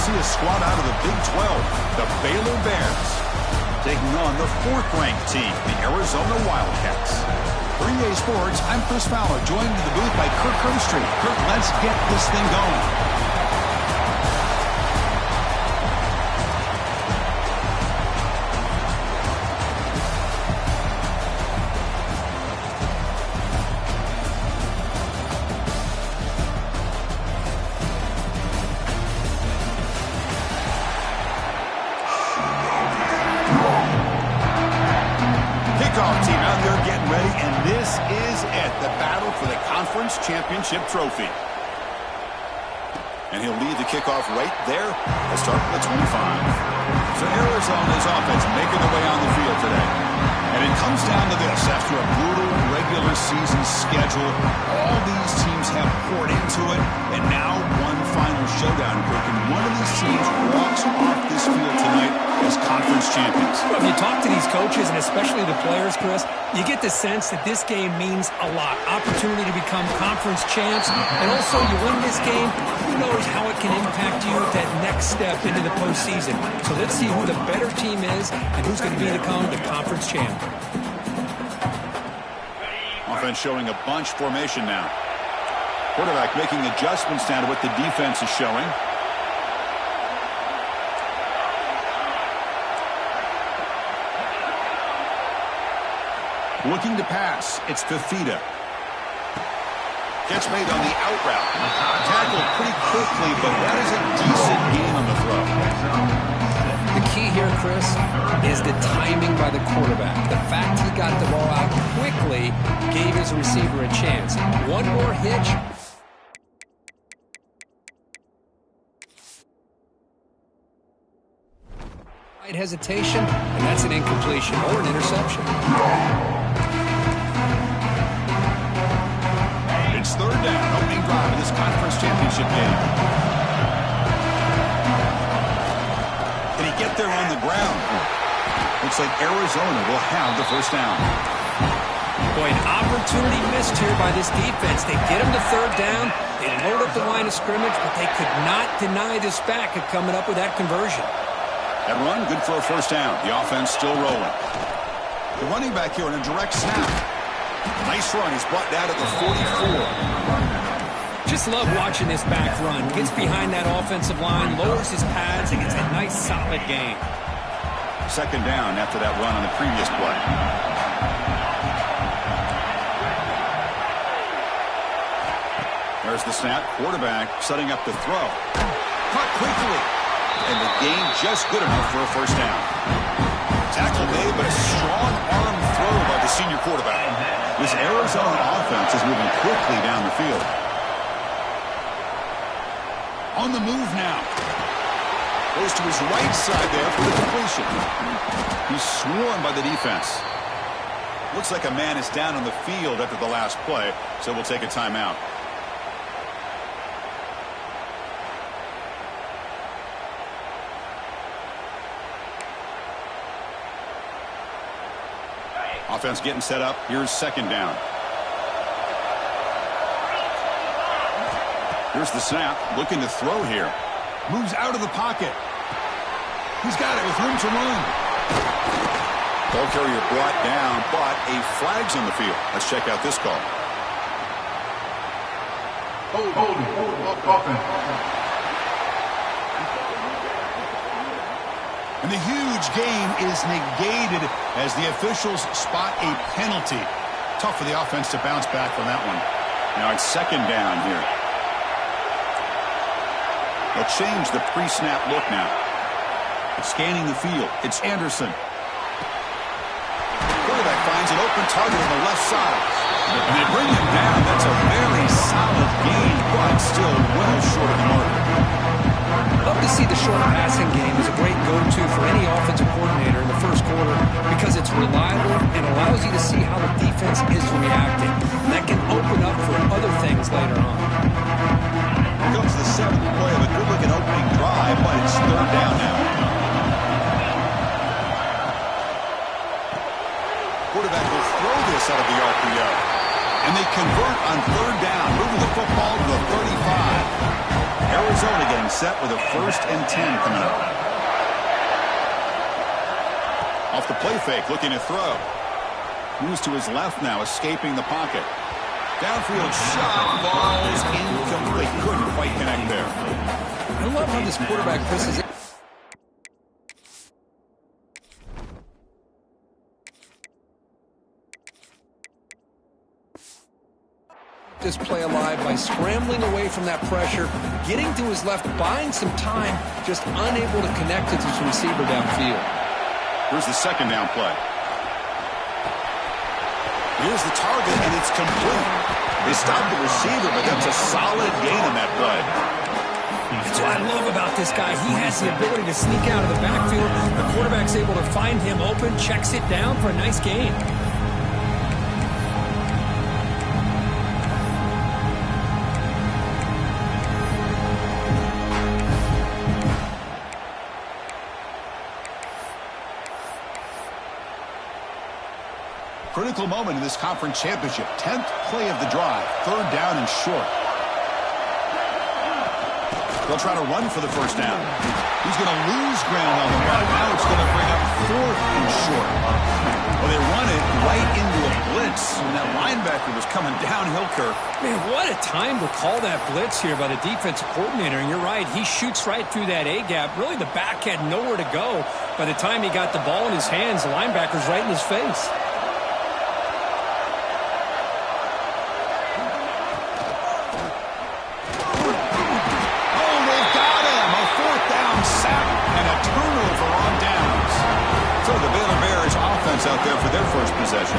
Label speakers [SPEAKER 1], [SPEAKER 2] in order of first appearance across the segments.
[SPEAKER 1] see a squad out of the Big 12, the Baylor Bears, taking on the 4th-ranked team, the Arizona Wildcats. For EA Sports, I'm Chris Fowler, joined in the booth by Kirk Herbstreit. Kirk, let's get this thing going. Championship trophy. And he'll lead the kickoff right there. Let's start with the 25. So Arizona's offense making their way on the field today. And it comes down to this. After a brutal regular season schedule, all these teams have poured into it. And now one final showdown, Kirk. And one of these teams walks off this field tonight as conference champions.
[SPEAKER 2] Well, if you talk to these coaches, and especially the players, Chris, you get the sense that this game means a lot. Opportunity to become conference champs. And also, you win this game, who knows how it can impact you at that next step into the postseason. So let's see who the better team is and who's going to become the conference champ.
[SPEAKER 1] Offense showing a bunch formation now. Quarterback making adjustments now to what the defense is showing. Looking to pass. It's Fifita. Catch made on the out route. Tackled pretty quickly, but that is a decent gain on the throw.
[SPEAKER 2] The key here, Chris, is the timing by the quarterback. The fact he got the ball out quickly gave his receiver a chance. One more hitch. Slight hesitation, and that's an incompletion or an interception.
[SPEAKER 1] It's 3rd down, opening drive of this conference championship game. Can he get there on the ground? Looks like Arizona will have the 1st down.
[SPEAKER 2] Boy, an opportunity missed here by this defense. They get him to 3rd down. They load up the line of scrimmage, but they could not deny this back at coming up with that conversion.
[SPEAKER 1] That run, good for a 1st down. The offense still rolling. The running back here in a direct snap. Nice run. He's brought down at the 44.
[SPEAKER 2] Just love watching this back run. Gets behind that offensive line, lowers his pads, and gets a nice, solid gain.
[SPEAKER 1] 2nd down after that run on the previous play. There's the snap. Quarterback setting up the throw. Caught quickly. And the gain just good enough for a 1st down. Tackle made, but a strong arm throw by the senior quarterback. This Arizona offense is moving quickly down the field. On the move now. Goes to his right side there for the completion. He's swarmed by the defense. Looks like a man is down on the field after the last play, so we'll take a timeout. Offense getting set up. Here's 2nd down. Here's the snap. Looking to throw here. Moves out of the pocket. He's got it with room to run. Ball carrier brought down, but a flag's on the field. Let's check out this call. And the huge gain is negated as the officials spot a penalty. Tough for the offense to bounce back from that one. Now it's 2nd down here. They'll change the pre-snap look now. Scanning the field. It's Anderson. Quarterback finds an open target on the left side. And they bring him down. That's a very solid gain, but still well short of the mark.
[SPEAKER 2] Love to see the short passing game as a great go-to for any offensive coordinator in the 1st quarter because it's reliable and allows you to see how the defense is reacting. That can open up for other things later on.
[SPEAKER 1] Here comes the 7th play of a good-looking opening drive, but it's 3rd down now. Quarterback will throw this out of the RPO. And they convert on 3rd down, moving the football to the 35. Arizona getting set with a 1st and 10 coming up. Off the play fake, looking to throw. Moves to his left now, escaping the pocket. Downfield shot, balls incomplete. Couldn't quite connect there.
[SPEAKER 2] I love how this quarterback, Chris, is this play alive by scrambling away from that pressure, getting to his left, buying some time, just unable to connect it to his receiver downfield.
[SPEAKER 1] Here's the 2nd down play. Here's the target, and it's complete. They stopped the receiver, but that's a solid gain on that play.
[SPEAKER 2] That's what I love about this guy. He has the ability to sneak out of the backfield. The quarterback's able to find him open, checks it down for a nice gain.
[SPEAKER 1] Critical moment in this conference championship. 10th play of the drive. 3rd down and short. They'll try to run for the 1st down. He's going to lose ground on the run. Now it's going to bring up 4th and short. Well, they run it right into a blitz. And that linebacker was coming downhill, Kirk.
[SPEAKER 2] Man, what a time to call that blitz here by the defensive coordinator. And you're right, he shoots right through that A-gap. Really, the back had nowhere to go. By the time he got the ball in his hands, the linebacker's right in his face.
[SPEAKER 1] Out there for their 1st possession.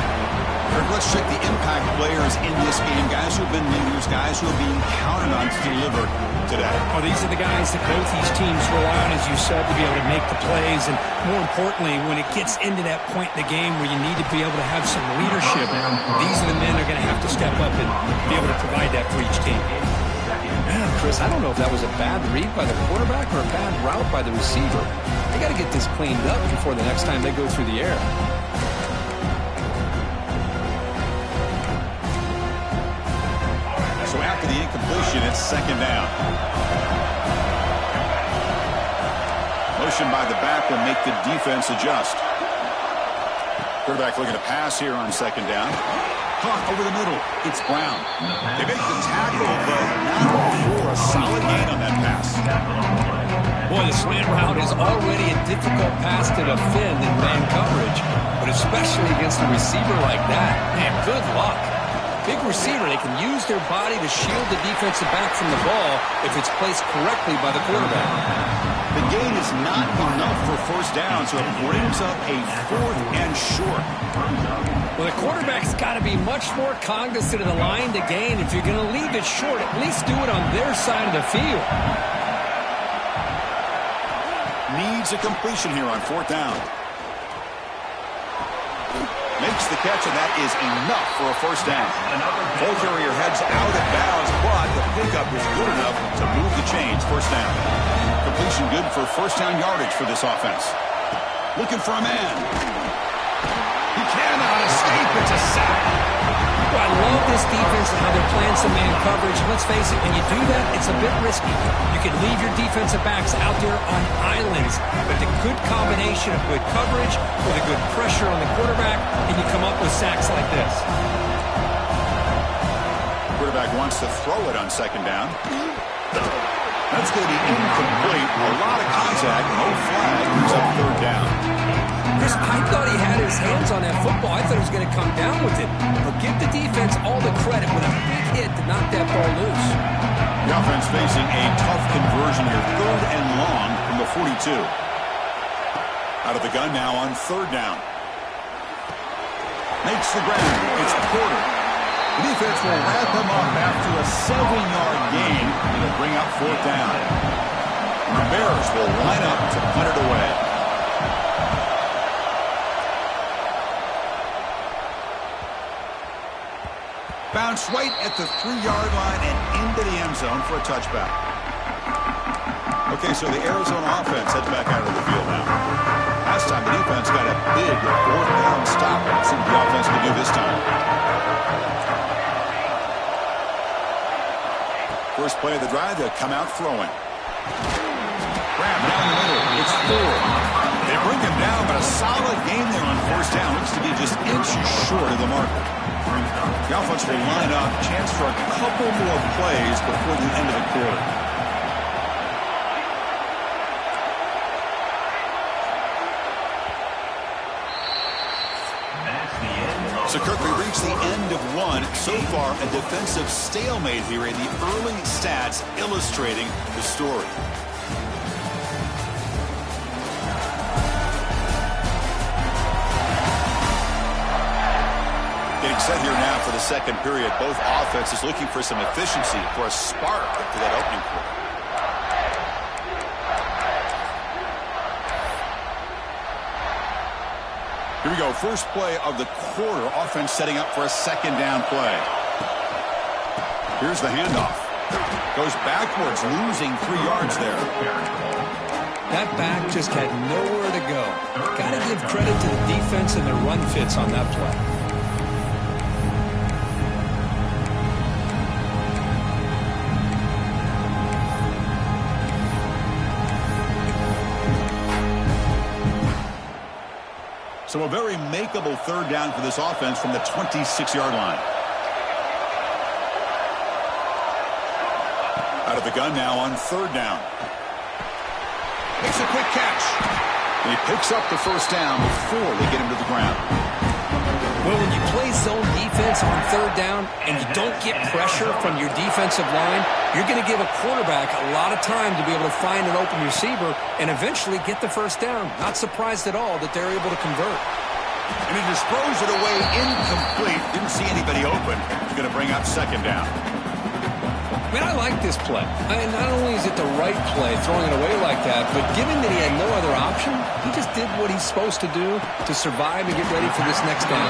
[SPEAKER 1] Let's check the impact players in this game. Guys who have been leaders, guys who are being counted on to deliver today.
[SPEAKER 2] Oh, these are the guys that both these teams rely on, as you said, to be able to make the plays. And more importantly, when it gets into that point in the game where you need to be able to have some leadership, these are the men that are going to have to step up and be able to provide that for each team. Man, Chris, I don't know if that was a bad read by the quarterback or a bad route by the receiver. They got to get this cleaned up before the next time they go through the air.
[SPEAKER 1] So after the incompletion, it's 2nd down. Motion by the back will make the defense adjust. Quarterback looking to pass here on 2nd down. Caught over the middle. It's Brown. They make the tackle, but not for a solid gain on that pass.
[SPEAKER 2] Boy, the slant route is already a difficult pass to defend in man coverage, but especially against a receiver like that. Man, good luck. Big receiver, they can use their body to shield the defensive back from the ball if it's placed correctly by the quarterback.
[SPEAKER 1] The gain is not enough for 1st down, so it brings up a 4th and short.
[SPEAKER 2] Well, the quarterback's got to be much more cognizant of the line to gain. If you're going to leave it short, at least do it on their side of the field.
[SPEAKER 1] Needs a completion here on 4th down. Makes the catch, and that is enough for a 1st down. Ball carrier heads out of bounds, but the pickup was good enough to move the chains. 1st down. Completion good for 1st down yardage for this offense. Looking for a man. He cannot escape. It's a sack.
[SPEAKER 2] Well, I love this defense and how they're playing some man coverage. Let's face it, when you do that, it's a bit risky. You can leave your defensive backs out there on islands, but the good combination of good coverage with a good pressure on the quarterback, and you come up with sacks like this.
[SPEAKER 1] Quarterback wants to throw it on 2nd down. That's going to be incomplete. A lot of contact, no flag. Moves up 3rd down.
[SPEAKER 2] Chris, I thought he had his hands on that football. I thought he was going to come down with it. But give the defense all the credit with a big hit to knock that ball loose.
[SPEAKER 1] The offense facing a tough conversion here. 3rd and long from the 42. Out of the gun now on 3rd down. Makes the ground. It's Porter. The defense will wrap him up after a 7-yard gain. It'll bring up 4th down. And the Bears will line up to punt it away. Bounce right at the 3-yard line and into the end zone for a touchback. Okay, so the Arizona offense heads back out of the field now. Last time the defense got a big 4th down stop. Let's see what the offense can do this time. First play of the drive, they'll come out throwing. Grab down the middle. It's 4. They bring him down, but a solid game there on first down. Looks to be just inches short of the marker. The offense will line up. Chance for a couple more plays before the end of the quarter. So, Kirk, we reached the end of one. So far, a defensive stalemate here in the early stats illustrating the story. Getting set here now for the second period. Both offenses looking for some efficiency, for a spark into that opening quarter. Here we go. First play of the quarter. Offense setting up for a second down play. Here's the handoff. Goes backwards, losing 3 yards there.
[SPEAKER 2] That back just had nowhere to go. Got to give credit to the defense and their run fits on that play.
[SPEAKER 1] So a very makeable third down for this offense from the 26-yard line. Out of the gun now on third down. Makes a quick catch. And he picks up the first down before they get him to the ground.
[SPEAKER 2] Well, when you play zone defense on third down and you don't get pressure from your defensive line, you're going to give a quarterback a lot of time to be able to find an open receiver and eventually get the first down. Not surprised at all that they're able to convert.
[SPEAKER 1] And he just throws it away incomplete. Didn't see anybody open. He's going to bring up second down.
[SPEAKER 2] Man, I like this play. Not only is it the right play, throwing it away like that, but given that he had no other option, he just did what he's supposed to do to survive and get ready for this next down.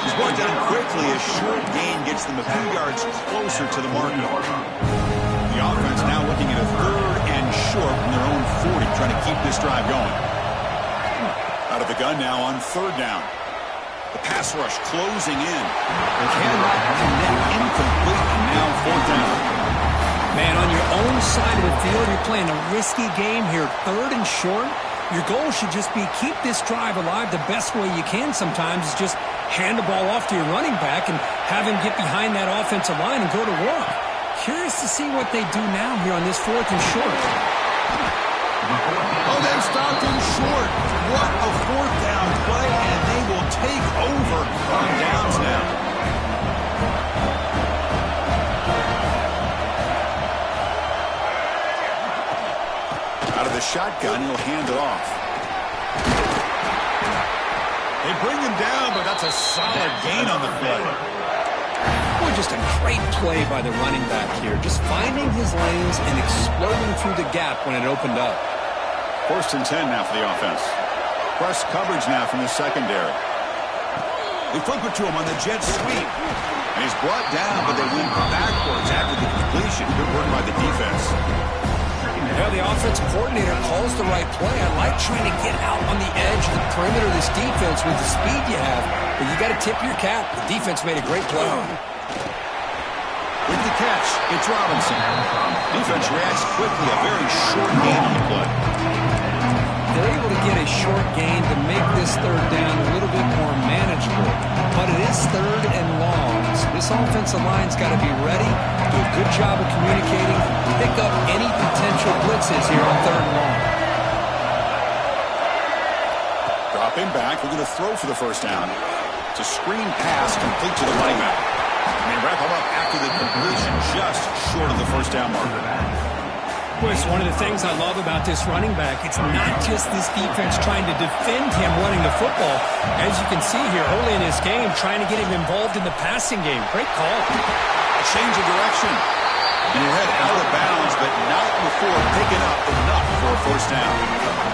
[SPEAKER 1] He's brought down quickly. A short gain gets them a few yards closer to the marker. The offense now looking at a third and short from their own 40, trying to keep this drive going. Out of the gun now on third down. The pass rush closing in. They cannot connect, incomplete, and now fourth down.
[SPEAKER 2] Man, on your own side of the field, you're playing a risky game here. Third and short. Your goal should just be keep this drive alive the best way you can sometimes is just hand the ball off to your running back and have him get behind that offensive line and go to work. Curious to see what they do now here on this fourth and short.
[SPEAKER 1] Oh, they stopped him short. What a fourth down play, and they will take over on downs now. Out of the shotgun, he'll hand it off. They bring him down, but that's a solid gain on the play.
[SPEAKER 2] Boy, just a great play by the running back here. Just finding his lanes and exploding through the gap when it opened up.
[SPEAKER 1] First and 10 now for the offense. Press coverage now from the secondary. They flip it to him on the jet sweep. And he's brought down, but they went backwards after the completion. Good work by the defense.
[SPEAKER 2] Well, the offensive coordinator calls the right play. I like trying to get out on the edge of the perimeter of this defense with the speed you have. But you got to tip your cap. The defense made a great play.
[SPEAKER 1] With the catch, it's Robinson. Defense reacts quickly. A very short gain on the play.
[SPEAKER 2] They're able to get a short gain to make this third down a little bit more manageable. But it is third and long. So this offensive line's got to be ready, do a good job of communicating, pick up any potential blitzes here on third and long.
[SPEAKER 1] Dropping back, we're going to throw for the first down. It's a screen pass complete to the running back. And they wrap him up after the completion, just short of the first down marker.
[SPEAKER 2] Well, it's one of the things I love about this running back. It's not just this defense trying to defend him running the football. As you can see here, early in this game, trying to get him involved in the passing game. Great call.
[SPEAKER 1] A change of direction. And you head out of bounds, but not before picking up enough for a first down.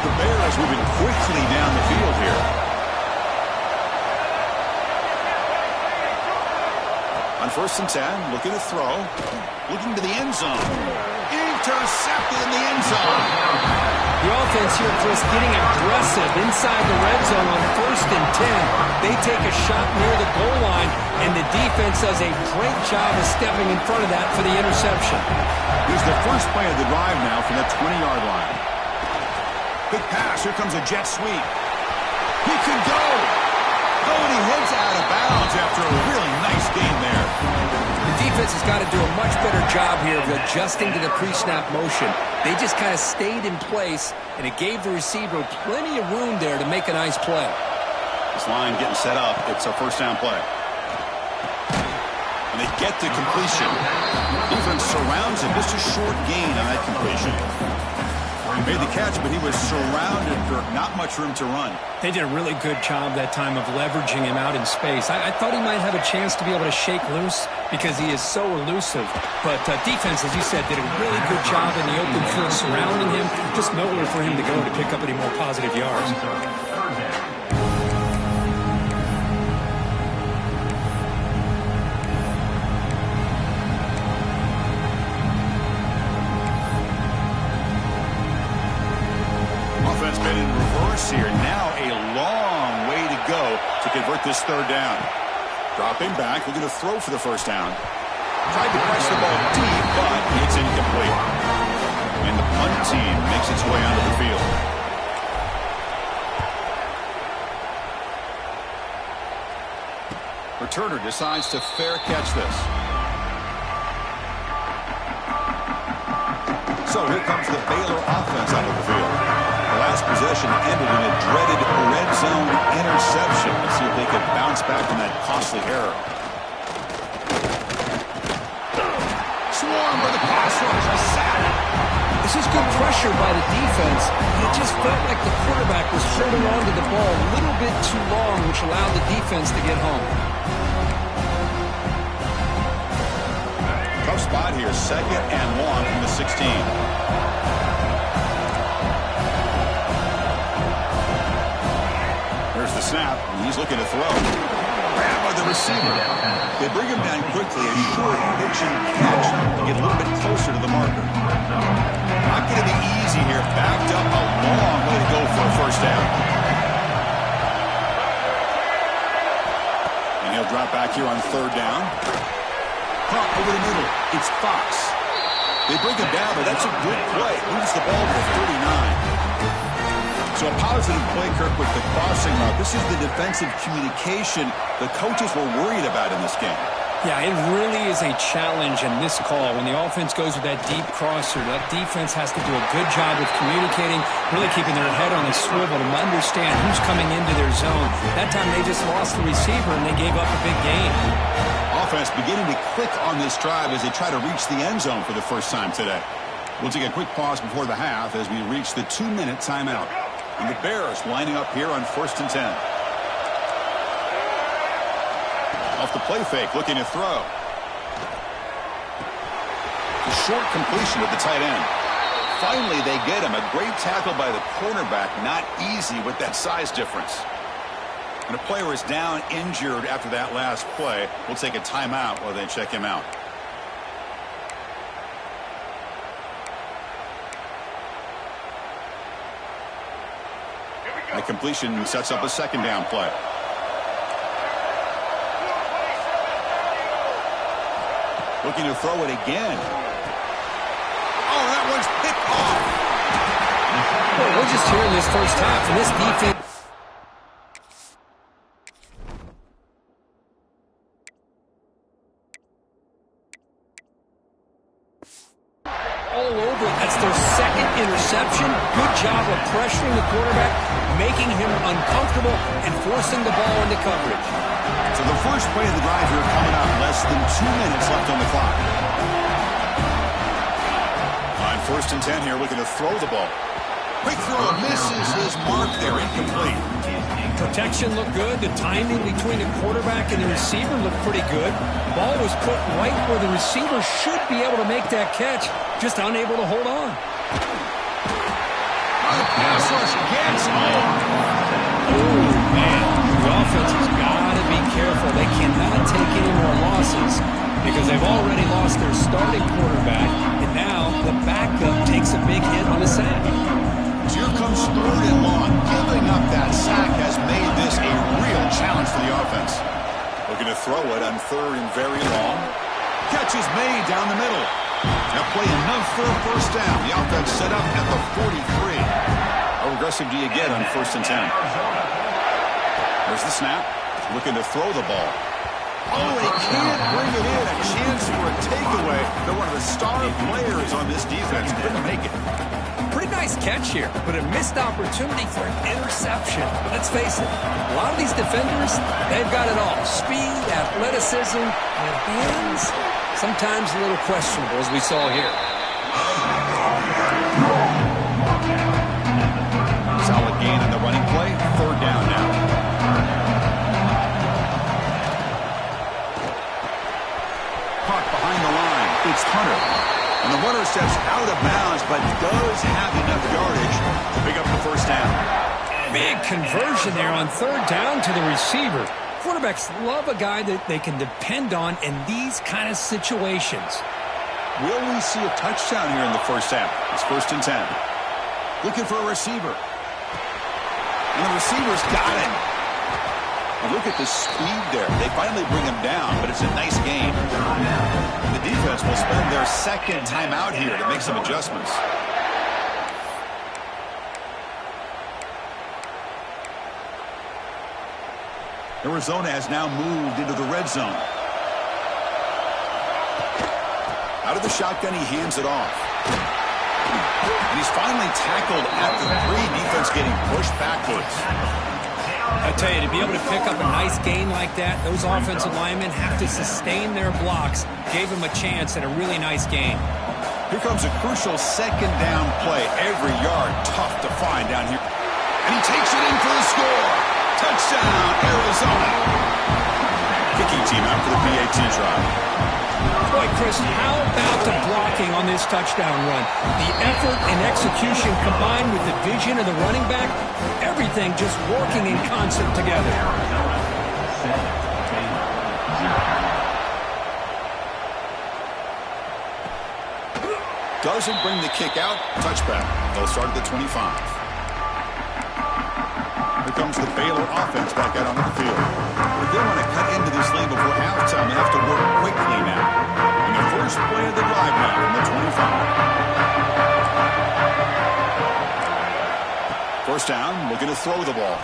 [SPEAKER 1] The Bears moving quickly down the field here. On first and 10, looking to throw. Looking to the end zone. Intercepted in the end zone.
[SPEAKER 2] The offense here, Chris, getting aggressive inside the red zone on 1st and 10. They take a shot near the goal line, and the defense does a great job of stepping in front of that for the interception.
[SPEAKER 1] Here's the first play of the drive now from the 20-yard line. Quick pass. Here comes a jet sweep. He can go. Oh, and he heads out of bounds after a really nice gain there.
[SPEAKER 2] The defense has got to do a much better job here of adjusting to the pre-snap motion. They just kind of stayed in place, and it gave the receiver plenty of room there to make a nice play.
[SPEAKER 1] This line getting set up. It's a first down play. And they get to completion. Defense surrounds him. Just a short gain on that completion. He made the catch, but he was surrounded for not much room to run.
[SPEAKER 2] They did a really good job that time of leveraging him out in space. I thought he might have a chance to be able to shake loose because he is so elusive. But defense, as you said, did a really good job in the open field surrounding him. Just nowhere for him to go to pick up any more positive yards.
[SPEAKER 1] Offense been in reverse here. Now a long way to go to convert this third down. Dropping back, looking to throw for the first down. Tried to press the ball deep, but it's incomplete. And the punt team makes its way onto the field. Returner decides to fair catch this. So here comes the Baylor offense out of the field. The last possession ended in a dreaded red zone interception. Let's see if they can bounce back from that costly error. Swarm with the pass rush. A sack.
[SPEAKER 2] This is good pressure by the defense. It just felt like the quarterback was holding on to the ball a little bit too long, which allowed the defense to get home.
[SPEAKER 1] Tough spot here. 2nd and 1 from the 16. There's the snap. He's looking to throw. Grab by the receiver. They bring him down quickly. A short pitch and catch to get a little bit closer to the marker. Not going to be easy here. Backed up a long way to go for a first down. And he'll drop back here on 3rd down. Pump over the middle. It's Fox. They bring him down, but that's a good play. Moves the ball to 39. So a positive play, Kirk, with the crossing route. This is the defensive communication the coaches were worried about in this game.
[SPEAKER 2] Yeah, it really is a challenge in this call. When the offense goes with that deep crosser, that defense has to do a good job of communicating, really keeping their head on a swivel to understand who's coming into their zone. That time they just lost the receiver and they gave up a big gain.
[SPEAKER 1] Offense beginning to click on this drive as they try to reach the end zone for the first time today. We'll take a quick pause before the half as we reach the 2-minute timeout. And the Bears lining up here on 1st and 10. Off the play fake, looking to throw. A short completion with the tight end. Finally, they get him. A great tackle by the cornerback. Not easy with that size difference. And a player is down injured after that last play. We'll take a timeout while they check him out. That completion sets up a 2nd down play. Looking to throw it again. Oh, that one's picked off.
[SPEAKER 2] Well, we're just here in this first half, and this defense... all over. That's their 2nd interception. Good job of pressuring the quarterback, making him uncomfortable, and forcing the ball into coverage.
[SPEAKER 1] So the first play of the drive here coming up. Less than 2 minutes left on the clock. On 1st and 10 here, looking to throw the ball. Quick throw, misses his mark there, incomplete.
[SPEAKER 2] Protection looked good. The timing between the quarterback and the receiver looked pretty good. The ball was put right where the receiver should be able to make that catch, just unable to hold on.
[SPEAKER 1] Pass rush against home.
[SPEAKER 2] Oh, man. The offense has got to be careful. They cannot take any more losses because they've already lost their starting quarterback, and now the backup takes a big hit on the sack.
[SPEAKER 1] So here Looking to throw it on 3rd and very long. Catch is made down the middle. Now play enough for a first down. The offense set up at the 43. How aggressive do you get on 1st and 10? There's the snap. Looking to throw the ball. Oh, they can't bring it in. A chance for a takeaway. They're one of the star players on this defense. Couldn't make it.
[SPEAKER 2] Pretty nice catch here, but a missed opportunity for an interception. Let's face it, a lot of these defenders, they've got it all. Speed, athleticism, and hands. Sometimes a little questionable, as we saw here.
[SPEAKER 1] Solid gain on the running play. 3rd down now. Caught behind the line. It's Hunter. And the runner steps out of bounds, but does have enough yardage to pick up the first down.
[SPEAKER 2] Big conversion there on 3rd down to the receiver. Quarterbacks love a guy that they can depend on in these kind of situations.
[SPEAKER 1] Will we see a touchdown here in the first half? It's 1st and 10. Looking for a receiver. And the receiver's got him. And look at the speed there. They finally bring him down, but it's a nice game. The defense will spend their 2nd time out here to make some adjustments. Arizona has now moved into the red zone. Out of the shotgun, he hands it off. And he's finally tackled at the 3. Defense getting pushed backwards.
[SPEAKER 2] I tell you, to be able to pick up a nice gain like that, those offensive linemen have to sustain their blocks. Gave him a chance at a really nice gain.
[SPEAKER 1] Here comes a crucial 2nd down play. Every yard tough to find down here. And he takes it in for the score. Touchdown, Arizona. Kicking team out for the PAT try.
[SPEAKER 2] Boy, Chris, how about the blocking on this touchdown run? The effort and execution combined with the vision of the running back, everything just working in concert together.
[SPEAKER 1] Doesn't bring the kick out. Touchback. They'll start at the 25. Here comes the Baylor offense back out onto the field. If they want to cut into this lane before halftime, they have to work quickly now. And the first play of the drive now from the 25. First down, looking to throw the ball.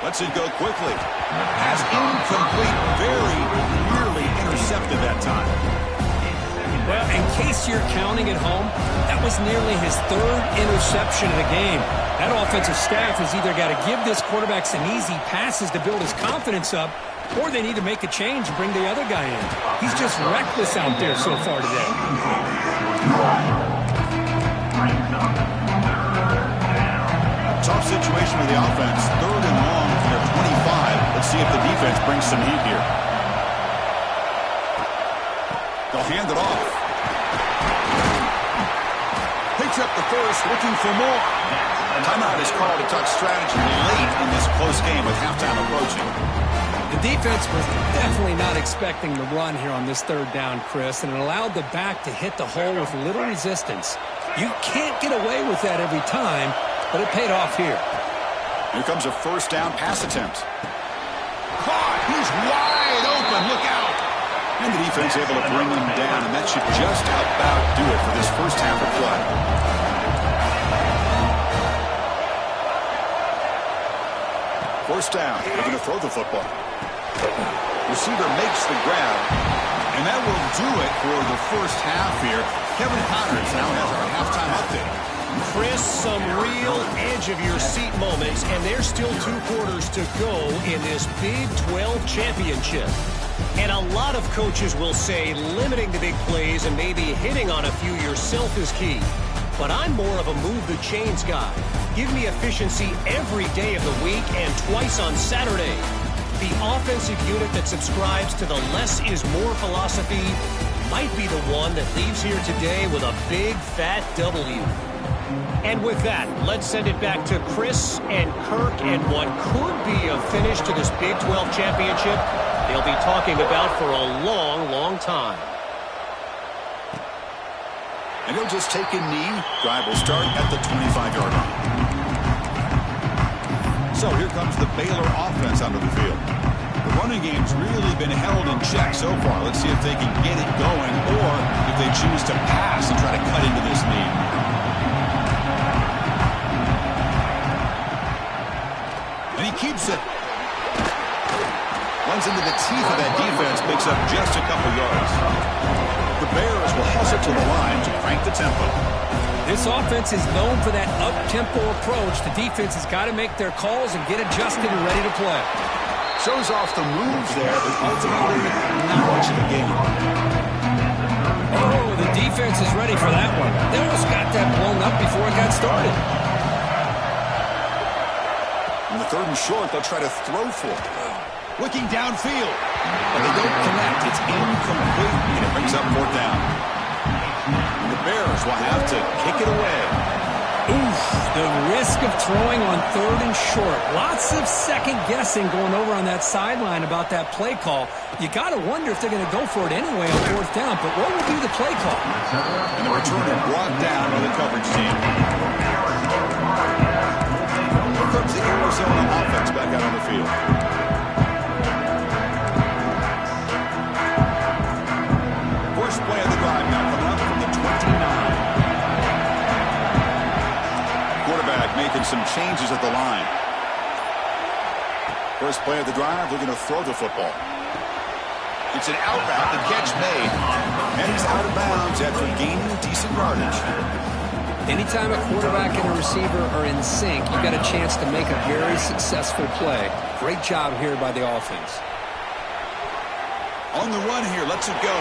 [SPEAKER 1] Lets it go quickly. Pass incomplete, very nearly intercepted that time.
[SPEAKER 2] Well, in case you're counting at home, that was nearly his 3rd interception of the game. That offensive staff has either got to give this quarterback some easy passes to build his confidence up, or they need to make a change and bring the other guy in. He's just reckless out there so far today.
[SPEAKER 1] Tough situation with the offense. 3rd and long from their 25. Let's see if the defense brings some heat here. They'll hand it off. Picks up the first, looking for more. Timeout is called to talk strategy late in this close game with halftime approaching.
[SPEAKER 2] The defense was definitely not expecting the run here on this 3rd down, Chris, and it allowed the back to hit the hole with little resistance. You can't get away with that every time, but it paid off here.
[SPEAKER 1] Here comes a first down pass attempt. Caught! He's wide open. Look out! And the defense able to bring him down, and that should just about do it for this first half of play. First down. They're going to throw the football. Receiver makes the grab, and that will do it for the first half here. Kevin Connors now has our halftime update.
[SPEAKER 3] Chris, some real edge-of-your-seat moments, and there's still 2 quarters to go in this Big 12 championship. And a lot of coaches will say limiting the big plays and maybe hitting on a few yourself is key. But I'm more of a move-the-chains guy. Give me efficiency every day of the week and twice on Saturday. The offensive unit that subscribes to the less is more philosophy might be the one that leaves here today with a big, fat W. And with that, let's send it back to Chris and Kirk and what could be a finish to this Big 12 championship they'll be talking about for a long, long time.
[SPEAKER 1] And he'll just take a knee. Drive will start at the 25-yard line. So here comes the Baylor offense onto the field. The running game's really been held in check so far. Let's see if they can get it going or if they choose to pass and try to cut into this lead. And he keeps it. Runs into the teeth of that defense, picks up just a couple yards. The Bears will hustle to the line to crank the tempo.
[SPEAKER 2] This offense is known for that up-tempo approach. The defense has got to make their calls and get adjusted and ready to play.
[SPEAKER 1] Shows off the moves there, but ultimately not much of a game.
[SPEAKER 2] Oh, the defense is ready for that one. They almost got that blown up before it got started.
[SPEAKER 1] On the 3rd and short, they'll try to throw for it. Looking downfield, but they don't connect. It's incomplete, and it brings up 4th down. The Bears will have to kick it away.
[SPEAKER 2] Oof, the risk of throwing on 3rd and short. Lots of second guessing going over on that sideline about that play call. You got to wonder if they're going to go for it anyway on 4th down, but what will be the play call?
[SPEAKER 1] And the returner brought down by the coverage team. Here comes the Arizona offense back out on the field. First play of the drive now coming up from the 29. Making some changes at the line. First play of the drive, they're going to throw the football. It's an out route, the catch made, and he's out of bounds after gaining decent yardage.
[SPEAKER 2] Anytime a quarterback and a receiver are in sync, you got a chance to make a very successful play. Great job here by the offense.
[SPEAKER 1] On the run here, lets it go.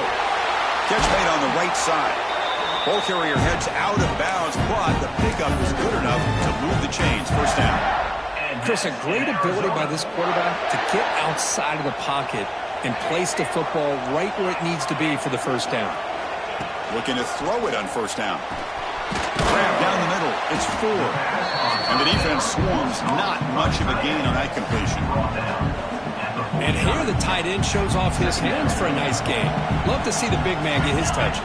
[SPEAKER 1] Catch made on the right side. Ball carrier heads out of bounds, but the pickup is good enough to move the chains. First down.
[SPEAKER 2] Chris, a great ability by this quarterback to get outside of the pocket and place the football right where it needs to be for the first down.
[SPEAKER 1] Looking to throw it on first down. Grab down the middle. It's 4. And the defense swarms not much of a gain on that completion.
[SPEAKER 2] And here the tight end shows off his hands for a nice gain. Love to see the big man get his touches.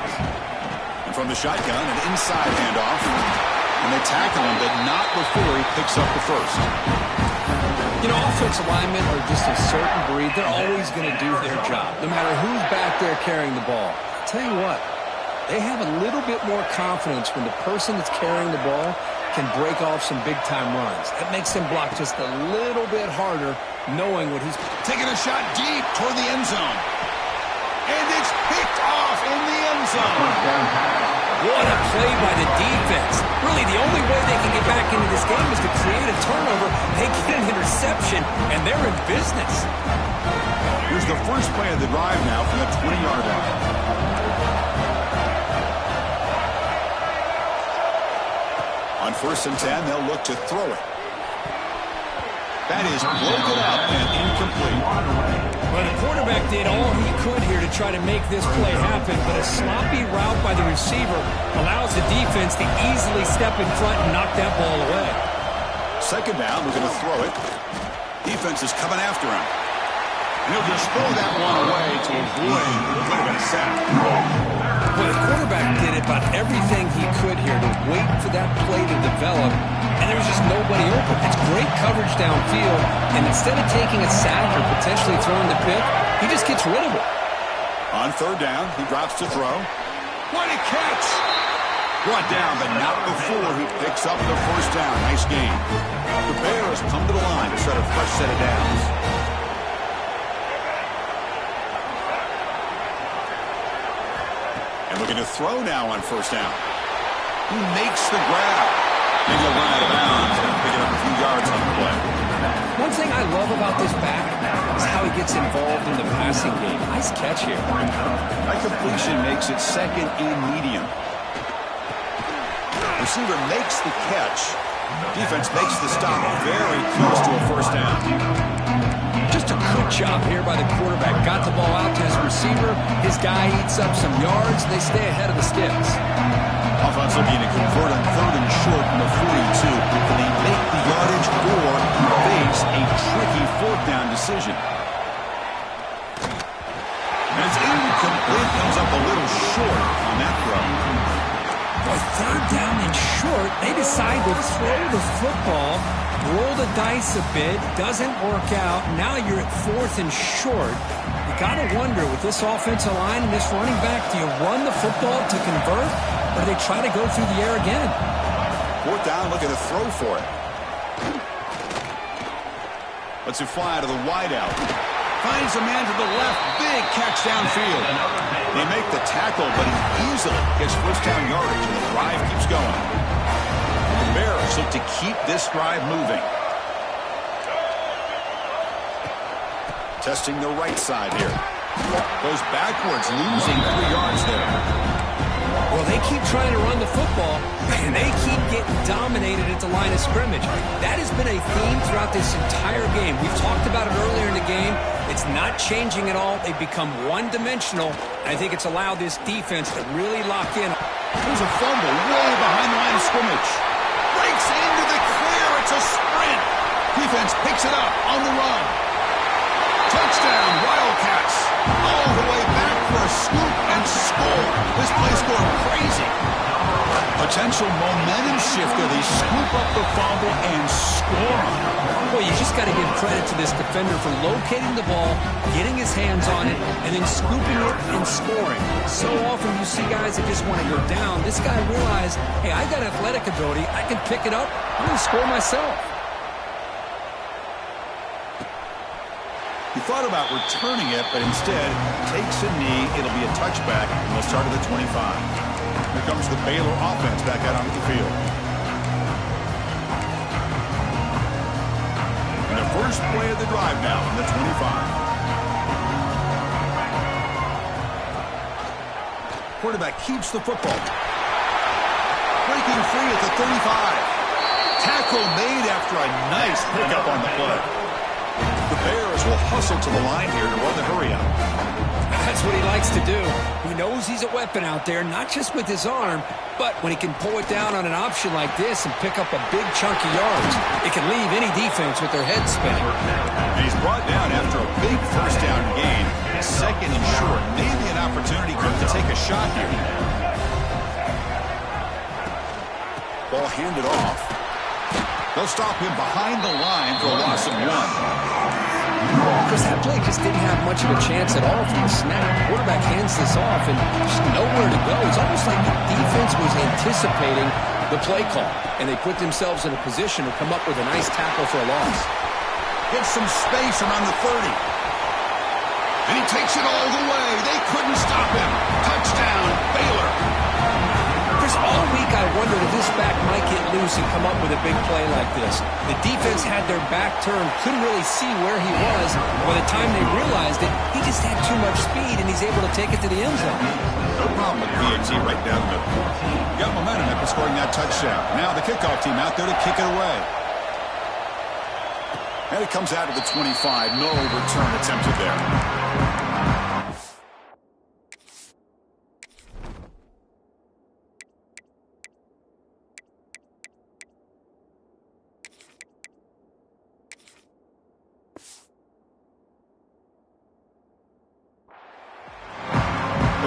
[SPEAKER 1] From the shotgun, an inside handoff. And they tackle him, but not before he picks up the first.
[SPEAKER 2] You know, offensive linemen are just a certain breed. They're always going to do their job, no matter who's back there carrying the ball. I'll tell you what, they have a little bit more confidence when the person that's carrying the ball can break off some big-time runs. That makes them block just a little bit harder, knowing what he's...
[SPEAKER 1] Taking a shot deep toward the end zone. And it's picked off in the end zone.
[SPEAKER 2] What a play by the defense. Really, the only way they can get back into this game is to create a turnover. They get an interception, and they're in business.
[SPEAKER 1] Here's the first play of the drive now from the 20-yard line. On 1st and 10, they'll look to throw it. That is broken up and incomplete.
[SPEAKER 2] Well, the quarterback did all he could here to try to make this play happen, but a sloppy route by the receiver allows the defense to easily step in front and knock that ball away.
[SPEAKER 1] Second down, we're going to throw it. Defense is coming after him. And he'll just throw that one away to avoid what could have been a sack.
[SPEAKER 2] Well, the quarterback did about everything he could here to wait for that play to develop, and there was just nobody open. It's great coverage downfield, and instead of taking a sack or potentially throwing the pick, he just gets rid of it.
[SPEAKER 1] On 3rd down, he drops to throw. What a catch! Brought down, but not before he picks up the first down. Nice game. The Bears come to the line to set a fresh set of downs. And looking to throw now on 1st down. He makes the grab. And he'll run out of bounds and pick it up a few yards on the play.
[SPEAKER 2] One thing I love about this back is how he gets involved in the passing game. Nice catch here.
[SPEAKER 1] That completion makes it 2nd and medium. Receiver makes the catch. Defense makes the stop very close to a first down.
[SPEAKER 2] Just a good job here by the quarterback. Got the ball out to his receiver. His guy eats up some yards. They stay ahead of the sticks.
[SPEAKER 1] Offense looking to convert on 3rd and short from the 42. Can they make the yardage or face a tricky 4th down decision? And it's incomplete. Comes up a little short on that throw.
[SPEAKER 2] Boy, 3rd down and short. They decide to throw the football. roll the dice a bit, doesn't work out. Now you're at 4th and short. You got to wonder, with this offensive line and this running back, do you run the football to convert, or do they try to go through the air again?
[SPEAKER 1] 4th down, looking to throw for it. Lets it fly to the wideout. Finds a man to the left. Big catch downfield. They make the tackle, but he easily gets first down yardage, and the drive keeps going. The Bears look to keep this drive moving. Testing the right side here. Goes backwards, losing 3 yards there.
[SPEAKER 2] Well, they keep trying to run the football, and they keep getting dominated at the line of scrimmage. That has been a theme throughout this entire game. We've talked about it earlier in the game. It's not changing at all. They've become one-dimensional. I think it's allowed this defense to really lock in.
[SPEAKER 1] There's a fumble way behind the line of scrimmage. Breaks into the clear. It's a sprint. Defense picks it up on the run. Touchdown, Wildcats. All the way back for a scoop and score. This play scored crazy. Potential momentum shifter. They scoop up the fumble and score.
[SPEAKER 2] Well, you just got to give credit to this defender for locating the ball, getting his hands on it, and then scooping it and scoring. So often you see guys that just want to go down. This guy realized, hey, I got athletic ability. I can pick it up. I'm going to score myself.
[SPEAKER 1] He thought about returning it, but instead takes a knee. It'll be a touchback, and they'll start at the 25. Here comes the Baylor offense back out onto the field. And the first play of the drive now on the 25. Quarterback keeps the football. Breaking free at the 35. Tackle made after a nice pickup on the play. The Bears will hustle to the line here to run the hurry out.
[SPEAKER 2] That's what he likes to do. He knows he's a weapon out there, not just with his arm, but when he can pull it down on an option like this and pick up a big chunk of yards, it can leave any defense with their head spinning.
[SPEAKER 1] And he's brought down after a big first down gain. 2nd and short. Maybe an opportunity for him to take a shot here. Ball handed off. They'll stop him behind the line for a loss of 1.
[SPEAKER 2] Because that play just didn't have much of a chance at all from the snap. Quarterback hands this off and just nowhere to go. It's almost like the defense was anticipating the play call, and they put themselves in a position to come up with a nice tackle for a loss.
[SPEAKER 1] Gets some space around the 30. And he takes it all the way. They couldn't stop him. Touchdown, Baylor.
[SPEAKER 2] All week I wondered if this back might get loose and come up with a big play like this. The defense had their back turned, couldn't really see where he was. By the time they realized it, he just had too much speed, and he's able to take it to the end zone.
[SPEAKER 1] No problem with PAT right down the middle. Got momentum after scoring that touchdown. Now the kickoff team out there to kick it away. And it comes out of the 25. No return attempted there.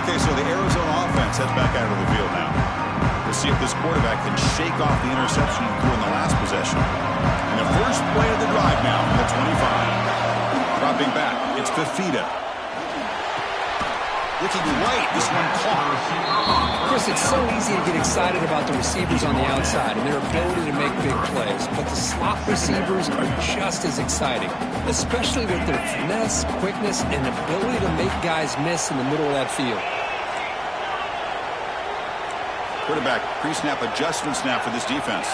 [SPEAKER 1] Okay, so the Arizona offense heads back out of the field now. We'll see if this quarterback can shake off the interception he threw in the last possession. And the first play of the drive now from the 25. Dropping back, it's Fifita. Looking right, this one caught.
[SPEAKER 2] Chris, it's so easy to get excited about the receivers on the outside and their ability to make big plays, but the slot receivers are just as exciting, especially with their finesse, quickness, and ability to make guys miss in the middle of that field.
[SPEAKER 1] Quarterback pre-snap adjustment snap for this defense.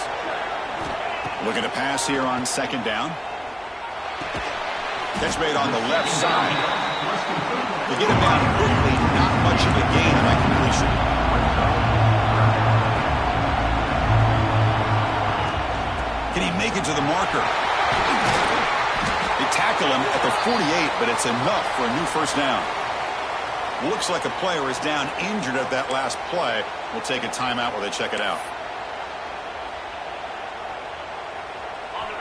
[SPEAKER 1] Looking to pass here on 2nd down. Catch made on the left side. They get him down quickly, not much of a gain on that completion. Can he make it to the marker? They tackle him at the 48, but it's enough for a new first down. Looks like a player is down injured at that last play. We'll take a timeout while they check it out.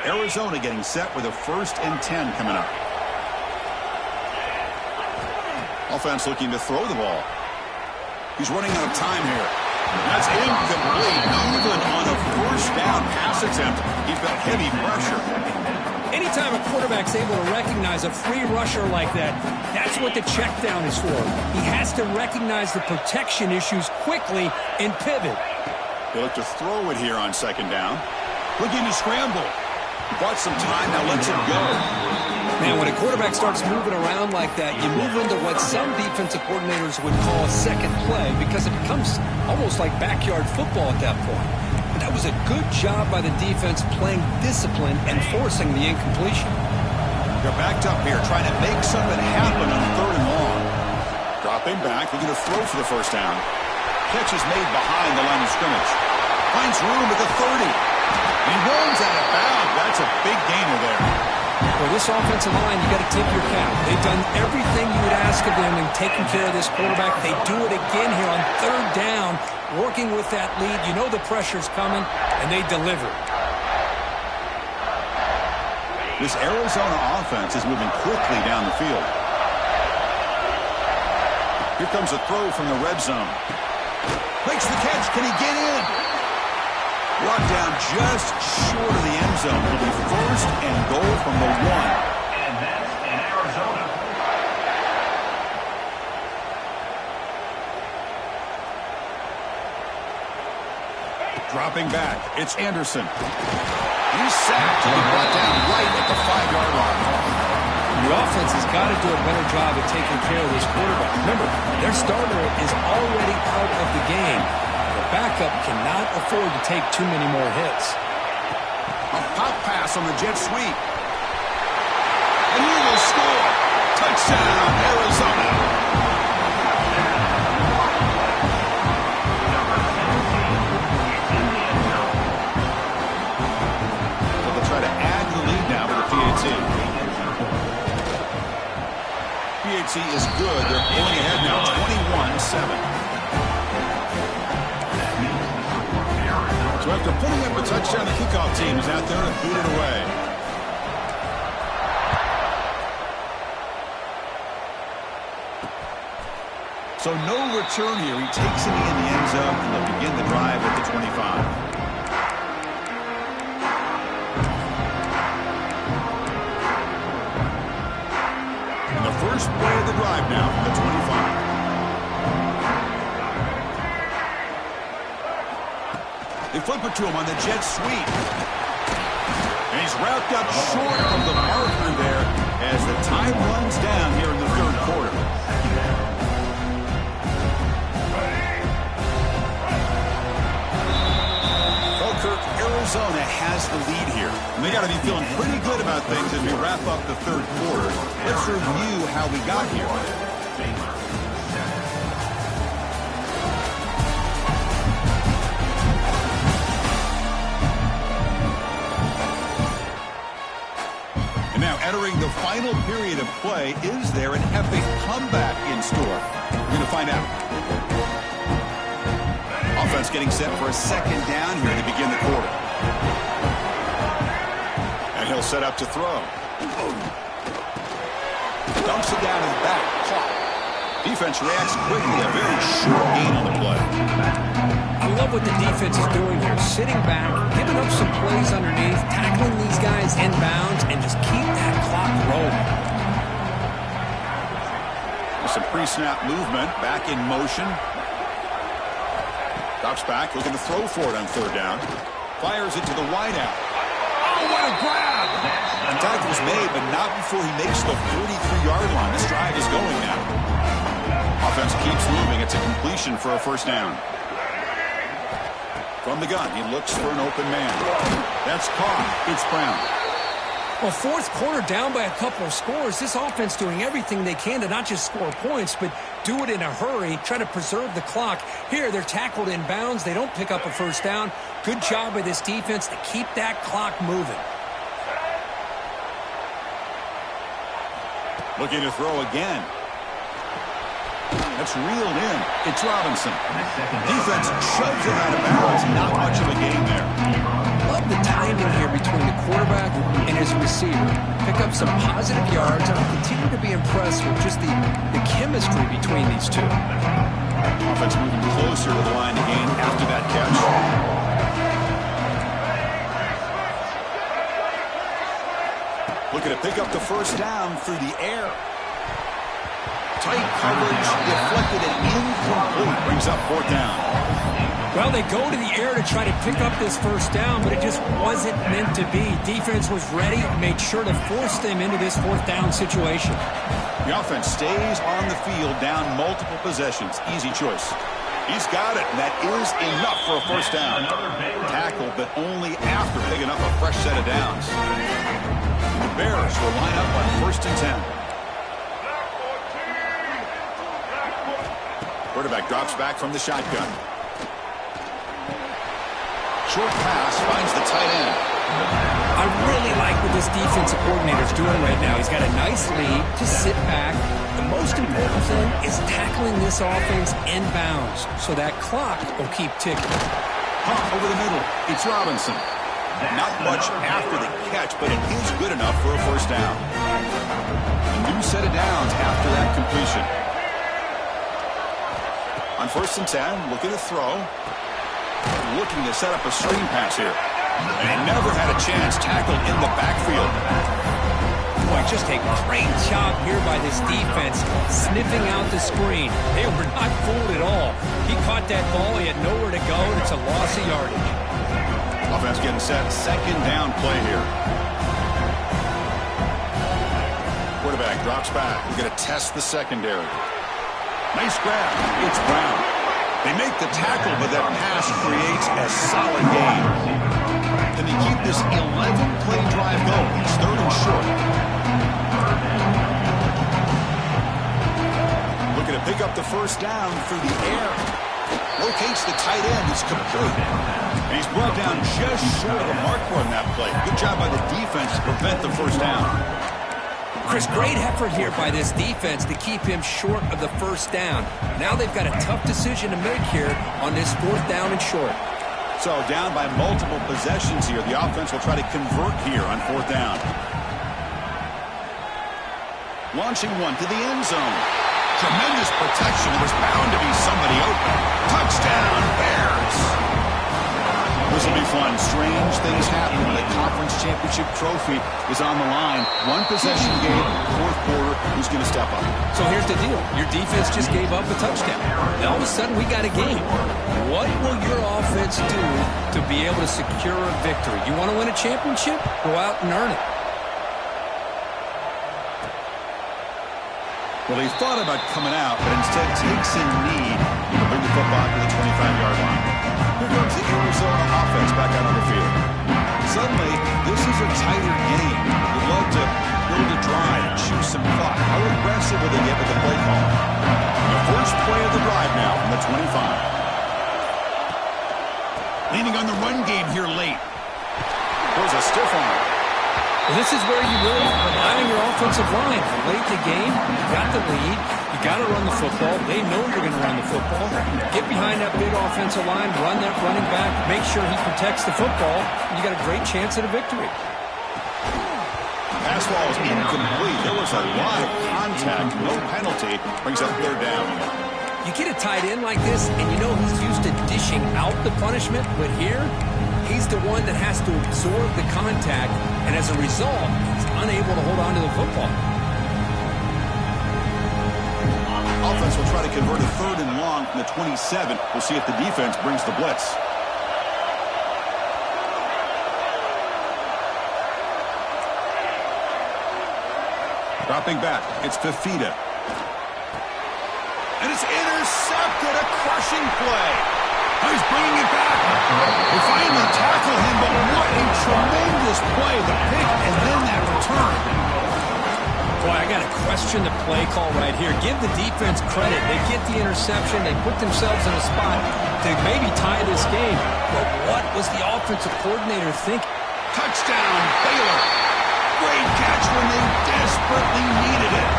[SPEAKER 1] Arizona getting set with a 1st and 10 coming up. Offense looking to throw the ball. He's running out of time here. That's incomplete. Even on a first down pass attempt, he felt heavy pressure.
[SPEAKER 2] Anytime a quarterback's able to recognize a free rusher like that, that's what the check down is for. He has to recognize the protection issues quickly and pivot.
[SPEAKER 1] He'll look to throw it here on second down. Looking to scramble. He bought some time, now lets it go.
[SPEAKER 2] Man, when a quarterback starts moving around like that, you move into what some defensive coordinators would call a second play because it becomes almost like backyard football at that point. But that was a good job by the defense playing discipline and forcing the incompletion.
[SPEAKER 1] They're backed up here, trying to make something happen on third and long. Dropping back, looking to throw for the first down. Catch is made behind the line of scrimmage. Finds room at the 30. And he runs out of bounds. That's a big gainer there.
[SPEAKER 2] Well, this offensive line, you got to tip your cap. They've done everything you would ask of them in taking care of this quarterback. They do it again here on third down, working with that lead. You know the pressure's coming, and they deliver.
[SPEAKER 1] This Arizona offense is moving quickly down the field. Here comes a throw from the red zone. Makes the catch. Can he get in? Brought down just short of the end zone. It'll be first and goal from the 1.
[SPEAKER 4] And that's in Arizona.
[SPEAKER 1] Dropping back. It's Anderson. He's sacked and brought down right at the 5-yard line.
[SPEAKER 2] The offense has got to do a better job of taking care of this quarterback. Remember, their starter is already part of the game. The backup cannot afford to take too many more hits.
[SPEAKER 1] A pop pass on the jet sweep. And he will score. Touchdown, Arizona. So they'll try to add the lead now with the PAT. PAT is good. They're pulling ahead now, 21-7. So after putting up a touchdown, the kickoff team is out there to boot it away. So no return here. He takes it in the end zone, and they'll begin the drive at the 25. And the first play of the drive now from the 25. They flip it to him on the jet sweep. And he's wrapped up short of the marker there as the time runs down here in the third quarter. Falkirk, Arizona has the lead here. And they got to be feeling pretty good about things as we wrap up the third quarter. Let's review how we got here. Entering the final period of play, is there an epic comeback in store? We're going to find out. Offense getting set for a second down here to begin the quarter. And he'll set up to throw. Dumps it down in the back. Defense reacts quickly. A very short gain on the play.
[SPEAKER 2] I love what the defense is doing here. Sitting back, giving up some plays underneath, tackling these guys inbounds, and just keep that clock rolling.
[SPEAKER 1] There's some pre-snap movement. Back in motion. Drops back, looking to throw for it on third down. Fires it to the wideout. Oh, what a grab! The tackle was made, but not before he makes the 33-yard line. This drive is going now. Offense keeps moving. It's a completion for a first down. From the gun, he looks for an open man. That's caught. It's Brown.
[SPEAKER 2] Well, fourth quarter down by a couple of scores. This offense doing everything they can to not just score points, but do it in a hurry, try to preserve the clock. Here, they're tackled in bounds. They don't pick up a first down. Good job by this defense to keep that clock moving.
[SPEAKER 1] Looking to throw again. That's reeled in. It's Robinson. Defense shoves it out of bounds. Not much of a gain there.
[SPEAKER 2] Love the timing here between the quarterback and his receiver. Pick up some positive yards, and I'll continue to be impressed with just the chemistry between these two.
[SPEAKER 1] Offense moving closer to the line to gain after that catch. Looking to pick up the first down through the air. Tight coverage, deflected and incomplete. Brings up fourth down.
[SPEAKER 2] Well, they go to the air to try to pick up this first down, but it just wasn't meant to be. Defense was ready, made sure to force them into this fourth down situation.
[SPEAKER 1] The offense stays on the field, down multiple possessions. Easy choice. He's got it, and that is enough for a first down. Tackle, but only after picking up a fresh set of downs. The Bears will line up on 1st and 10. Quarterback drops back from the shotgun. Short pass finds the tight end.
[SPEAKER 2] I really like what this defensive coordinator is doing right now. He's got a nice lead to sit back. The most important thing is tackling this offense inbounds so that clock will keep ticking.
[SPEAKER 1] Pump over the middle. It's Robinson. Not much after the catch, but it is good enough for a first down. A new set of downs after that completion. On 1st and 10, looking to throw. Looking to set up a screen pass here. And he never had a chance, tackled in the backfield.
[SPEAKER 2] Boy, just a great job here by this defense, sniffing out the screen. They were not fooled at all. He caught that ball, he had nowhere to go, and it's a loss of yardage.
[SPEAKER 1] Offense getting set, second down play here. Quarterback drops back. We're going to test the secondary. Nice grab. It's Brown. They make the tackle, but that pass creates a solid gain. Can they keep this 11-play drive going? It's 3rd and short. Looking to pick up the first down through the air. Locates the tight end. It's complete. And he's brought down just short of the mark on that play. Good job by the defense to prevent the first down.
[SPEAKER 2] Chris, great effort here by this defense to keep him short of the first down. Now they've got a tough decision to make here on this 4th down and short.
[SPEAKER 1] So down by multiple possessions here. The offense will try to convert here on 4th down. Launching one to the end zone. Tremendous protection. There's bound to be somebody open. Touchdown, Bears! This will be fun. Strange things happen when the conference championship trophy is on the line. One possession game, 4th quarter. Who's going to step up?
[SPEAKER 2] So here's the deal. Your defense just gave up a touchdown. Now all of a sudden we got a game. What will your offense do to be able to secure a victory? You want to win a championship? Go out and earn it.
[SPEAKER 1] Well, he thought about coming out, but instead takes a knee to bring the football to the 25-yard line. Here comes the Arizona offense back out on the field. Suddenly, this is a tighter game. You'd love to build a drive and choose some clock. How aggressive will they get with the play call? The first play of the drive now from the 25. Leaning on the run game here late. There's a stiff arm.
[SPEAKER 2] Well, this is where you really rely on your offensive line. Late in the game, you got the lead. You got to run the football. They know you're going to run the football. Get behind that big offensive line, run that running back, make sure he protects the football. You got a great chance at a victory.
[SPEAKER 1] Pass ball is incomplete. There was a lot of contact. No penalty. Brings up 3rd down.
[SPEAKER 2] You get a tight end like this, and you know he's used to dishing out the punishment, but here, he's the one that has to absorb the contact, and as a result, he's unable to hold on to the football.
[SPEAKER 1] Offense will try to convert a 3rd and long from the 27. We'll see if the defense brings the blitz. Dropping back, it's Fifita. And it's intercepted, a crushing play. He's bringing it back. They finally tackle him, but what a tremendous play. The pick and then that return.
[SPEAKER 2] Boy, I got to question the play call right here. Give the defense credit. They get the interception. They put themselves in a spot to maybe tie this game. But what was the offensive coordinator thinking?
[SPEAKER 1] Touchdown, Baylor. Great catch when they desperately needed it.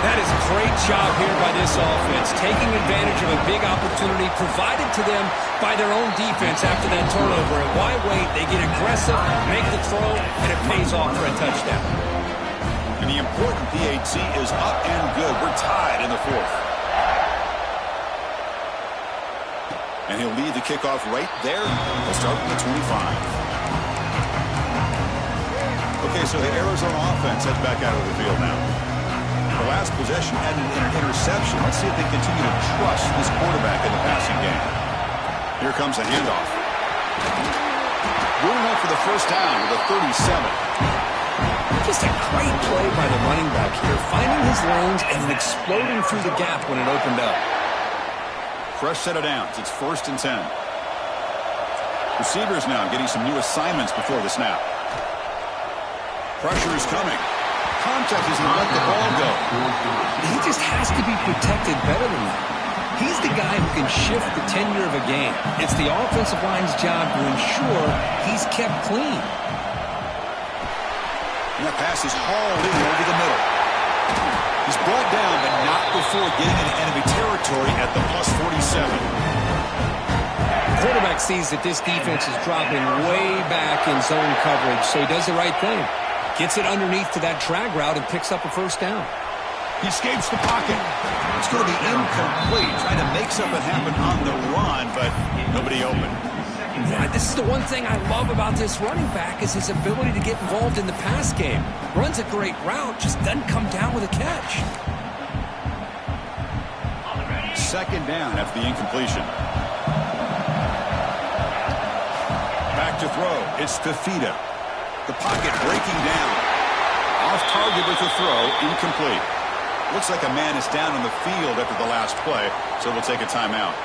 [SPEAKER 2] That is a great job here by this offense, taking advantage of a big opportunity provided to them by their own defense after that turnover. And why wait? They get aggressive, make the throw, and it pays off for a touchdown.
[SPEAKER 1] And the important PAT is up and good. We're tied in the 4th. And he'll lead the kickoff right there. They'll start from the 25. Okay, so the Arizona offense heads back out of the field now. The last possession ended in an interception. Let's see if they continue to trust this quarterback in the passing game. Here comes a handoff. Going up for the first down with a 37.
[SPEAKER 2] Just a great play by the running back here, finding his lanes and then exploding through the gap when it opened up.
[SPEAKER 1] Fresh set of downs. It's 1st and 10. Receivers now getting some new assignments before the snap. Pressure is coming. Contact as he let the ball go.
[SPEAKER 2] He just has to be protected better than that. He's the guy who can shift the tenure of a game. It's the offensive line's job to ensure he's kept clean.
[SPEAKER 1] And that pass is hauled in over the middle. He's brought down, but not before getting into enemy territory at the plus 47.
[SPEAKER 2] The quarterback sees that this defense is dropping way back in zone coverage, so he does the right thing. Gets it underneath to that drag route and picks up a first down.
[SPEAKER 1] He escapes the pocket. It's going to be incomplete, trying to make something happen on the run, but nobody open.
[SPEAKER 2] Yeah, this is the one thing I love about this running back is his ability to get involved in the pass game. Runs a great route, just doesn't come down with a catch.
[SPEAKER 1] Second down after the incompletion. Back to throw. It's Fifita. The pocket breaking down. Off target with the throw. Incomplete. Looks like a man is down on the field after the last play, so we'll take a timeout.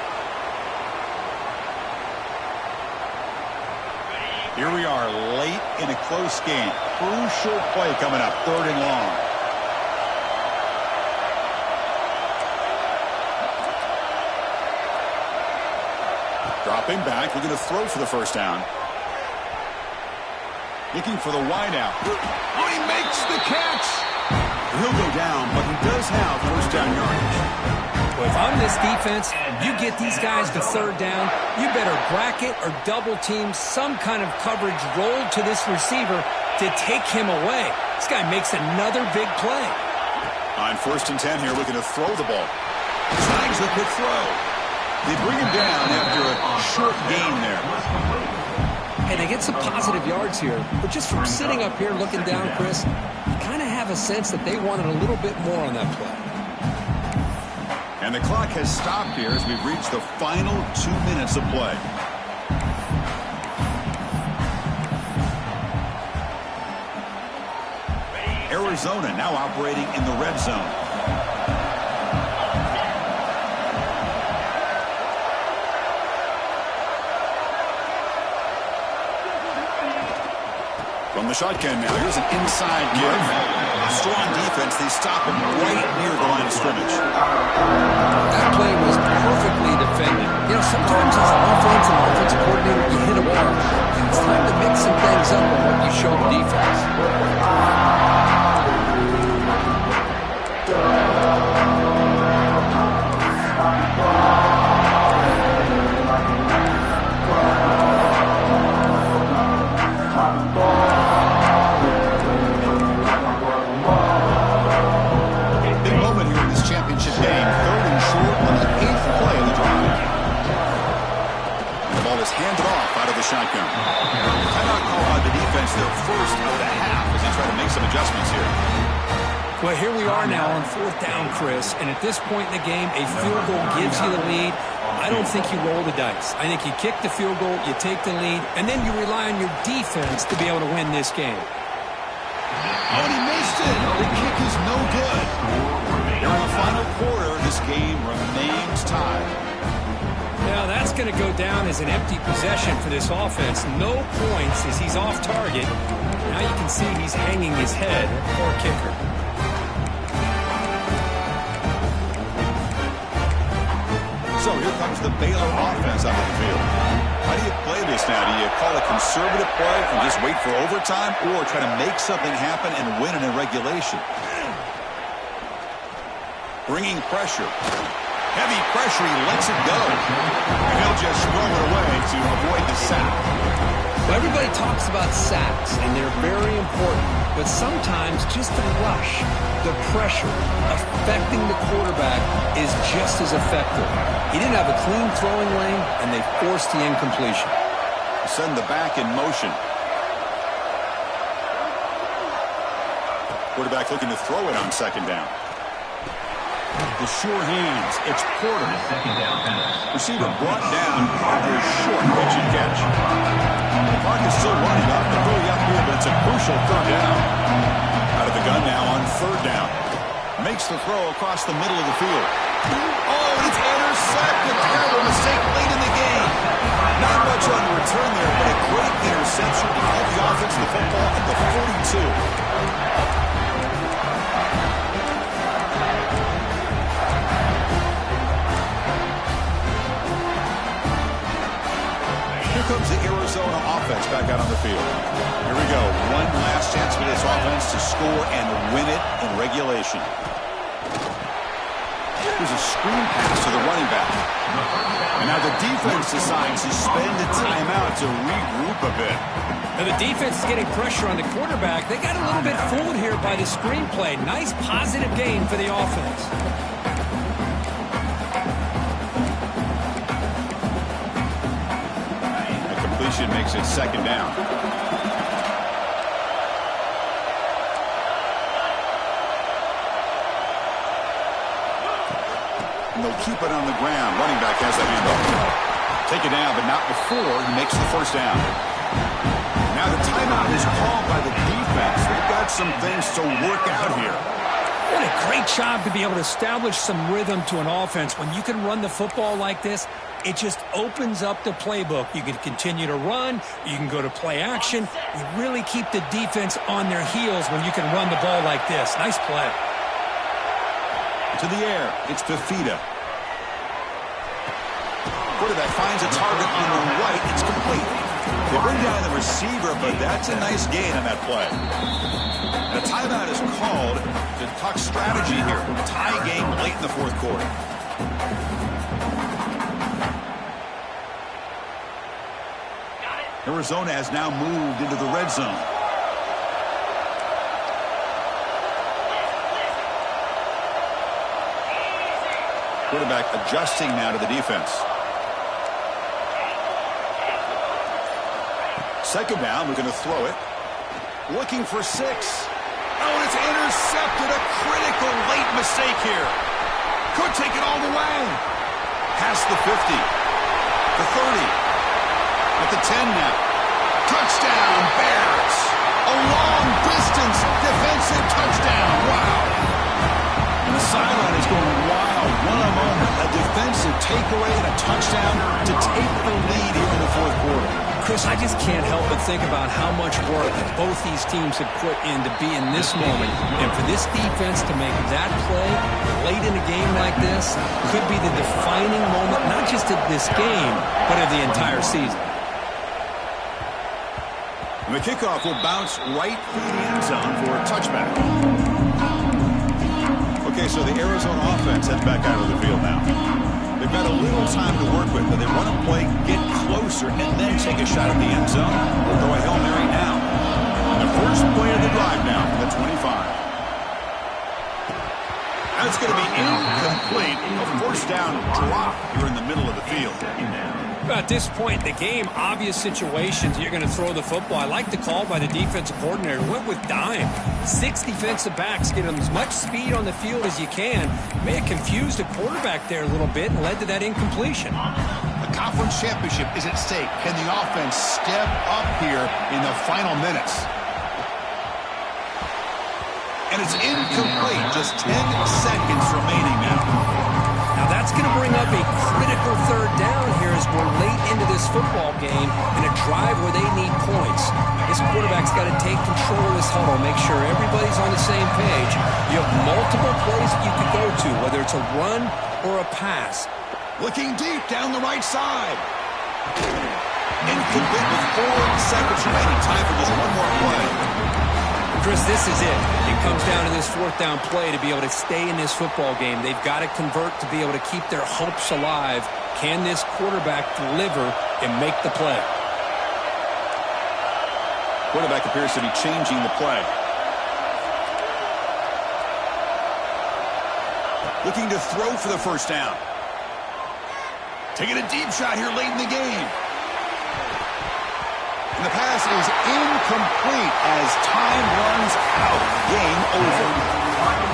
[SPEAKER 1] Here we are late in a close game. Crucial play coming up. 3rd and long. Dropping back. We're going to throw for the first down. Looking for the wideout. Oh, he makes the catch. He'll go down, but he does have first down yardage.
[SPEAKER 2] Well, if I'm this defense, you get these guys to 3rd down, you better bracket or double team some kind of coverage roll to this receiver to take him away. This guy makes another big play.
[SPEAKER 1] On 1st and 10 here, looking to throw the ball. Tries the quick throw. They bring him down after a short gain there.
[SPEAKER 2] Hey, they get some positive yards here, but just from sitting up here looking down, Chris, you kind of have a sense that they wanted a little bit more on that play.
[SPEAKER 1] And the clock has stopped here as we've reached the final 2 minutes of play. Arizona now operating in the red zone. From the shotgun now, here's an inside give. Strong defense, they stop him right near the line of scrimmage.
[SPEAKER 2] That play was perfectly defended. You know, sometimes as an offensive coordinator, you hit a wall, and it's time to mix some things up on what you show the defense.
[SPEAKER 1] Handed off out of the shotgun. Timeout call on the defense, their first of the half as they try to make some adjustments here.
[SPEAKER 2] Well, here we are now on 4th down, Chris, and at this point in the game, a field goal gives you the lead. I don't think you roll the dice. I think you kick the field goal, you take the lead, and then you rely on your defense to be able to win this game.
[SPEAKER 1] Oh, and he missed it. The kick is no good. Here in the final quarter, this game remains tied.
[SPEAKER 2] Now that's going to go down as an empty possession for this offense. No points as he's off target. Now you can see he's hanging his head. Poor kicker.
[SPEAKER 1] So here comes the Baylor offense out of the field. How do you play this now? Do you call a conservative play and just wait for overtime, or try to make something happen and win it in regulation? Bringing pressure. Heavy pressure, he lets it go. And he'll just throw it away to avoid the sack.
[SPEAKER 2] Well, everybody talks about sacks, and they're very important. But sometimes just the rush, the pressure, affecting the quarterback is just as effective. He didn't have a clean throwing lane, and they forced the incompletion.
[SPEAKER 1] Send the back in motion. Quarterback looking to throw it on second down. The sure hands. It's Porter.
[SPEAKER 4] Second down pass.
[SPEAKER 1] Receiver brought down after a short pitch and catch. The clock is still running up. They're really up here, but it's a crucial third down. Out of the gun now on third down. Makes the throw across the middle of the field. Oh, and it's intercepted. Terrible mistake late in the game. Not much on the return there, but a great interception to help the offense the football at the 42. Here comes the Arizona offense back out on the field. Here we go. One last chance for this offense to score and win it in regulation. Here's a screen pass to the running back. And now the defense decides to spend a timeout to regroup a bit.
[SPEAKER 2] Now the defense is getting pressure on the quarterback. They got a little bit fooled here by the screenplay. Nice positive game for the offense.
[SPEAKER 1] Makes it second down. And they'll keep it on the ground. Running back has the handoff. Take it down, but not before he makes the first down. Now the timeout is called by the defense. They've got some things to work out here.
[SPEAKER 2] What a great job to be able to establish some rhythm to an offense. When you can run the football like this, it just opens up the playbook. You can continue to run. You can go to play action. You really keep the defense on their heels when you can run the ball like this. Nice play.
[SPEAKER 1] To the air. It's Fifita. Quarterback finds a target on the right. It's complete. They bring down the receiver, but that's a nice gain on that play. And a timeout is called to talk strategy here. Tie game late in the fourth quarter. Arizona has now moved into the red zone. Quarterback adjusting now to the defense. Second down, we're going to throw it. Looking for 6. Oh, and it's intercepted. A critical late mistake here. Could take it all the way. Past the 50. The 30. At the 10 now. Touchdown, Bears. A long-distance defensive touchdown. Wow. And the sideline is going wild. One a moment. A defensive takeaway and a touchdown to take the lead here in the fourth quarter.
[SPEAKER 2] Chris, I just can't help but think about how much work that both these teams have put in to be in this moment. And for this defense to make that play late in a game like this could be the defining moment, not just of this game, but of the entire season.
[SPEAKER 1] And the kickoff will bounce right through the end zone for a touchback. Okay, so the Arizona offense heads back out of the field now. They've got a little time to work with, but they want to play, get closer, and then take a shot at the end zone. They'll throw a Hail Mary now. And the first play of the drive now from the 25. That's going to be incomplete. A first down drop here in the middle of the field.
[SPEAKER 2] At this point in the game, obvious situations, you're going to throw the football. I like the call by the defensive coordinator. Went with dime. 6 defensive backs, get them as much speed on the field as you can. May have confused the quarterback there a little bit and led to that incompletion.
[SPEAKER 1] The conference championship is at stake. Can the offense step up here in the final minutes? And it's incomplete. Just 10 seconds remaining now.
[SPEAKER 2] Now that's going to bring up a critical third down here as we're late into this football game in a drive where they need points. This quarterback's got to take control of this huddle, make sure everybody's on the same page. You have multiple plays that you could go to, whether it's a run or a pass.
[SPEAKER 1] Looking deep down the right side. Incomplete with 4 seconds remaining. Time for just one more play.
[SPEAKER 2] Chris, this is it. It comes down to this fourth down play to be able to stay in this football game. They've got to convert to be able to keep their hopes alive. Can this quarterback deliver and make the play?
[SPEAKER 1] Quarterback appears to be changing the play. Looking to throw for the first down. Taking a deep shot here late in the game. And the pass is incomplete as time runs out. Game over.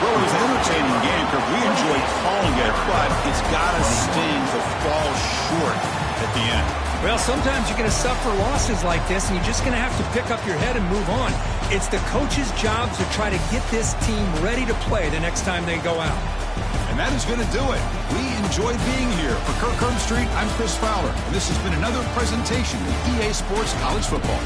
[SPEAKER 1] Well, it was an entertaining game because we enjoyed calling it, but it's got to sting to fall short at the end.
[SPEAKER 2] Well, sometimes you're going to suffer losses like this, and you're just going to have to pick up your head and move on. It's the coach's job to try to get this team ready to play the next time they go out.
[SPEAKER 1] And that is going to do it. We enjoyed being here. For Kirk Herbstreit, I'm Chris Fowler, and this has been another presentation of EA Sports College Football.